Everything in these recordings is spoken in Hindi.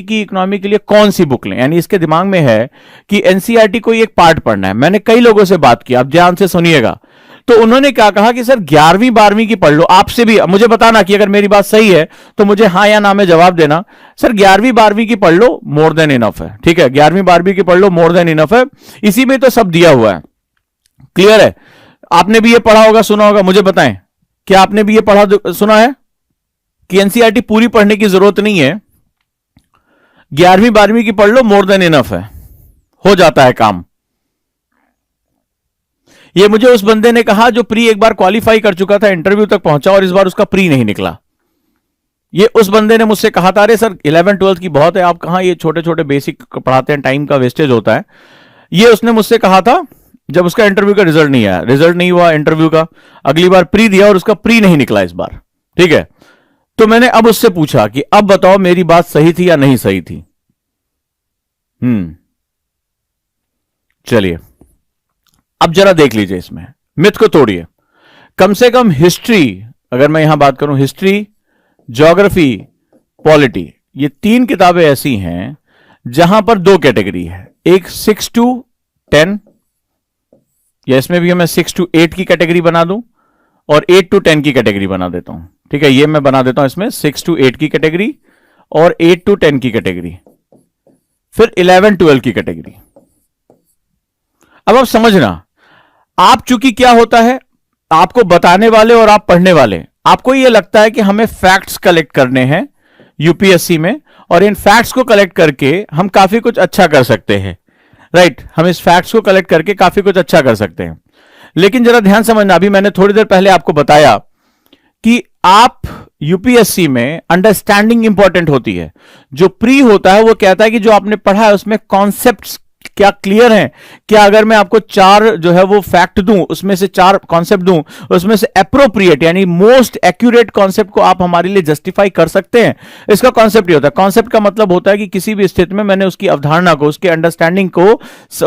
की इकोनॉमी के लिए कौन सी बुक लें, यानी इसके दिमाग में है कि एनसीईआरटी को एक पार्ट पढ़ना है। मैंने कई लोगों से बात की, आप ध्यान से सुनिएगा। तो उन्होंने क्या कहा कि सर 11वीं 12वीं की पढ़ लो। आपसे भी मुझे बताना कि अगर मेरी बात सही है तो मुझे हां या ना में जवाब देना। सर 11वीं 12वीं की पढ़ लो, मोर देन इनफ है। ठीक है, 11वीं 12वीं की पढ़ लो, मोर देन इनफ है। इसी में तो सब दिया हुआ है, क्लियर है। आपने भी ये पढ़ा होगा, सुना होगा, मुझे बताएं क्या आपने भी ये पढ़ा सुना है कि एनसीईआरटी पूरी पढ़ने की जरूरत नहीं है, 11वीं 12वीं की पढ़ लो, मोर देन इनफ है, हो जाता है काम। ये मुझे उस बंदे ने कहा जो प्री एक बार क्वालिफाई कर चुका था, इंटरव्यू तक पहुंचा और इस बार उसका प्री नहीं निकला। ये उस बंदे ने मुझसे कहा था, अरे सर 11 12 की बहुत है, आप कहां ये छोटे छोटे बेसिक पढ़ाते हैं, टाइम का वेस्टेज होता है। ये उसने मुझसे कहा था जब उसका इंटरव्यू का रिजल्ट नहीं आया, रिजल्ट नहीं हुआ इंटरव्यू का, अगली बार प्री दिया और उसका प्री नहीं निकला इस बार। ठीक है, तो मैंने अब उससे पूछा कि अब बताओ मेरी बात सही थी या नहीं सही थी। चलिए अब जरा देख लीजिए, इसमें मिथ को तोड़िए। कम से कम हिस्ट्री, अगर मैं यहां बात करूं, हिस्ट्री, ज्योग्राफी, पॉलिटी, ये 3 किताबें ऐसी हैं जहां पर 2 कैटेगरी है, एक 6 to 10, या इसमें भी मैं 6 to 8 की कैटेगरी बना दूं और 8 to 10 की कैटेगरी बना देता हूं। ठीक है, ये मैं बना देता हूं इसमें 6 to 8 की कैटेगरी और 8 to 10 की कैटेगरी, फिर 11 12 की कैटेगरी। अब आप समझना, आप चूंकि क्या होता है, आपको बताने वाले और आप पढ़ने वाले, आपको यह लगता है कि हमें फैक्ट्स कलेक्ट करने हैं यूपीएससी में, और इन फैक्ट्स को कलेक्ट करके हम काफी कुछ अच्छा कर सकते हैं। राइट, हम इस फैक्ट्स को कलेक्ट करके काफी कुछ अच्छा कर सकते हैं। लेकिन जरा ध्यान समझना, अभी मैंने थोड़ी देर पहले आपको बताया कि आप यूपीएससी में अंडरस्टैंडिंग इंपॉर्टेंट होती है। जो प्री होता है वो कहता है कि जो आपने पढ़ा है उसमें कॉन्सेप्ट्स क्या क्लियर हैं, क्या अगर मैं आपको 4 जो है वो फैक्ट दूं, उसमें से 4 कॉन्सेप्ट दूं, उसमें से एप्रोप्रिएट यानी मोस्ट एक्यूरेट कॉन्सेप्ट को आप हमारे लिए जस्टिफाई कर सकते हैं। इसका कॉन्सेप्ट ये होता है, कॉन्सेप्ट का मतलब होता है कि किसी भी स्थिति में मैंने उसकी अवधारणा को, उसके अंडरस्टैंडिंग को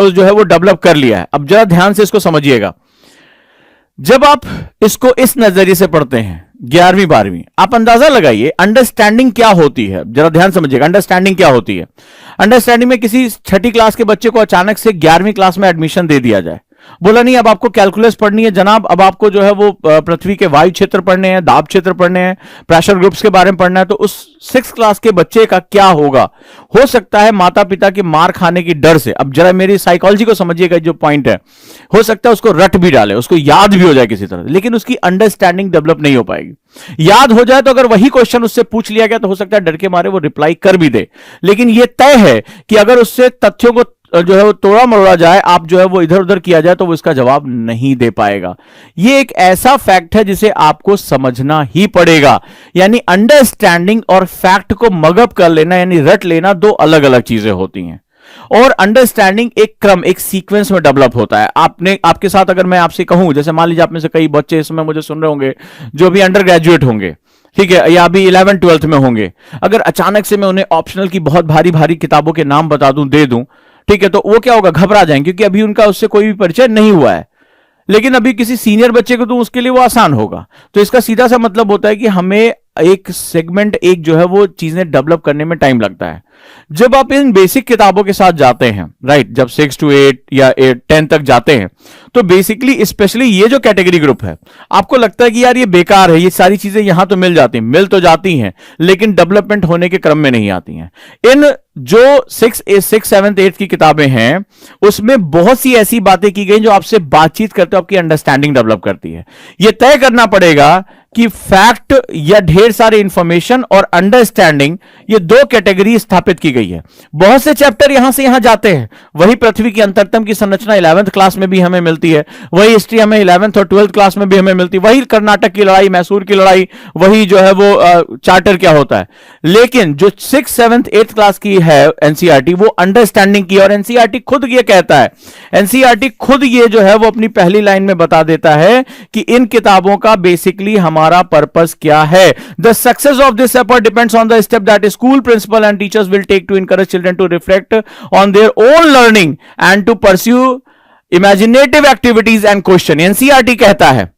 जो है वो डेवलप कर लिया है। अब जरा ध्यान से इसको समझिएगा, जब आप इसको इस नजरिए से पढ़ते हैं 11वीं 12वीं, आप अंदाजा लगाइए अंडरस्टैंडिंग क्या होती है। जरा ध्यान समझिएगा, अंडरस्टैंडिंग क्या होती है। अंडरस्टैंडिंग में किसी 6ठी क्लास के बच्चे को अचानक से 11वीं क्लास में एडमिशन दे दिया जाए, बोला नहीं अब आपको कैलकुलस पढ़नी है जनाब, अब आपको जो है वो पृथ्वी के वायु क्षेत्र पढ़ने हैं, दाब क्षेत्र पढ़ने हैं, प्रेशर ग्रुप्स के बारे में पढ़ना है, तो उस 6th क्लास के बच्चे का क्या होगा। हो सकता है माता पिता के मार खाने की डर से, अब जरा मेरी साइकोलॉजी को समझिएगा जो पॉइंट है, हो सकता है उसको रट भी डाले, उसको याद भी हो जाए किसी तरह, लेकिन उसकी अंडरस्टैंडिंग डेवलप नहीं हो पाएगी। याद हो जाए तो अगर वही क्वेश्चन उससे पूछ लिया गया तो हो सकता है डर के मारे वो रिप्लाई कर भी दे, लेकिन यह तय है कि अगर उससे तथ्यों को जो है वो तोड़ा मरोड़ा जाए, आप जो है वो इधर उधर किया जाए, तो वो इसका जवाब नहीं दे पाएगा। ये एक ऐसा फैक्ट है जिसे आपको समझना ही पड़ेगा। यानी अंडरस्टैंडिंग और फैक्ट को मगअप कर लेना यानी रट लेना 2 अलग अलग चीजें होती हैं। और अंडरस्टैंडिंग एक क्रम, एक सीक्वेंस में डेवलप होता है। आपने, आपके साथ अगर मैं आपसे कहूं, जैसे मान लीजिए आप में से कई बच्चे इस समय मुझे सुन रहे होंगे जो भी अंडर ग्रेजुएट होंगे, ठीक है, या अभी 11 12 में होंगे, अगर अचानक से मैं उन्हें ऑप्शनल की बहुत भारी भारी किताबों के नाम बता दूं, दे दूं, ठीक है, तो वो क्या होगा, घबरा जाएंगे क्योंकि अभी उनका उससे कोई भी परिचय नहीं हुआ है। लेकिन अभी किसी सीनियर बच्चे को तो उसके लिए वो आसान होगा। तो इसका सीधा सा मतलब होता है कि हमें एक सेगमेंट, एक जो है वो चीजें डेवलप करने में टाइम लगता है। जब आप इन बेसिक किताबों के साथ जाते हैं, राइट, जब 6 to 8 या 10 तक जाते हैं, तो बेसिकली स्पेशली ये जो कैटेगरी ग्रुप है, आपको लगता है कि यार ये बेकार है, ये सारी चीजें यहां तो मिल जाती हैं, मिल तो जाती हैं, लेकिन डेवलपमेंट होने के क्रम में नहीं आती हैं। इन जो 6 7 8 की किताबें हैं उसमें बहुत सी ऐसी बातें की गई जो आपसे बातचीत करते हो आपकी अंडरस्टैंडिंग डेवलप करती है। यह तय करना पड़ेगा कि फैक्ट या ढेर सारे इंफॉर्मेशन और अंडरस्टैंडिंग, ये 2 कैटेगरी स्थापित की गई है। बहुत से चैप्टर यहां से यहां जाते हैं, वही पृथ्वी की अंतरतम की संरचना 11th क्लास में भी हमें मिलती है, वही हिस्ट्री हमें 11th और 12th क्लास में भी हमें मिलती है, वही कर्नाटक की लड़ाई, मैसूर की लड़ाई, वही जो है वो चार्टर क्या होता है। लेकिन जो 6th 7th 8th क्लास की है एनसीईआरटी, वो अंडरस्टैंडिंग की, और एनसीईआरटी खुद ये कहता है, एनसीईआरटी खुद ये जो है वो अपनी पहली लाइन में बता देता है कि इन किताबों का बेसिकली हमारा पर्पस क्या है। The success of this effort depends on the step that school principal and teachers will take to encourage children to reflect on their own learning and to pursue imaginative activities and question। NCERT कहता है,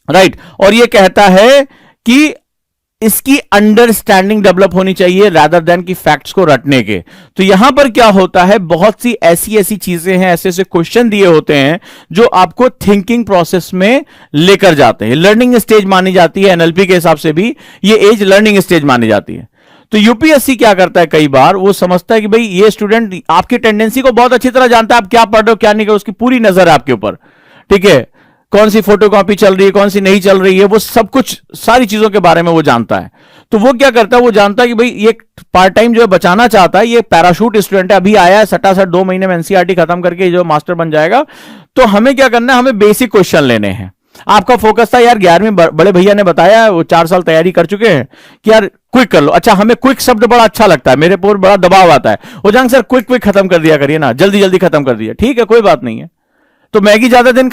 राइट, और ये कहता है कि इसकी अंडरस्टैंडिंग डेवलप होनी चाहिए रादर देन कि फैक्ट्स को रटने के। तो यहां पर क्या होता है, बहुत सी ऐसी ऐसी चीजें हैं, ऐसे ऐसे क्वेश्चन दिए होते हैं जो आपको थिंकिंग प्रोसेस में लेकर जाते हैं। लर्निंग स्टेज मानी जाती है एनएलपी के हिसाब से भी, ये एज लर्निंग स्टेज मानी जाती है। तो यूपीएससी क्या करता है, कई बार वो समझता है कि भाई ये स्टूडेंट आपकी टेंडेंसी को बहुत अच्छी तरह जानता है, आप क्या पढ़ रहे हो क्या नहीं कर, उसकी पूरी नजर है आपके ऊपर, ठीक है, कौन सी फोटोकॉपी चल रही है कौन सी नहीं चल रही है, वो सब कुछ सारी चीजों के बारे में वो जानता है। तो वो क्या करता है, वो जानता है कि भाई ये पार्ट टाइम जो है बचाना चाहता है, ये पैराशूट स्टूडेंट है, अभी आया है सटासट 2 महीने में एनसीईआरटी खत्म करके जो मास्टर बन जाएगा। तो हमें क्या करना है, हमें बेसिक क्वेश्चन लेने हैं। आपका फोकस था यार 11वीं बड़े भैया ने बताया, वो 4 साल तैयारी कर चुके हैं कि यार क्विक कर लो। अच्छा, हमें क्विक शब्द बड़ा अच्छा लगता है, मेरे पर बड़ा दबाव आता है, वो जंग सर क्विक क्विक खत्म कर दिया करिए ना, जल्दी जल्दी खत्म कर दिया, ठीक है कोई बात नहीं है। तो मैगी ज्यादा दिन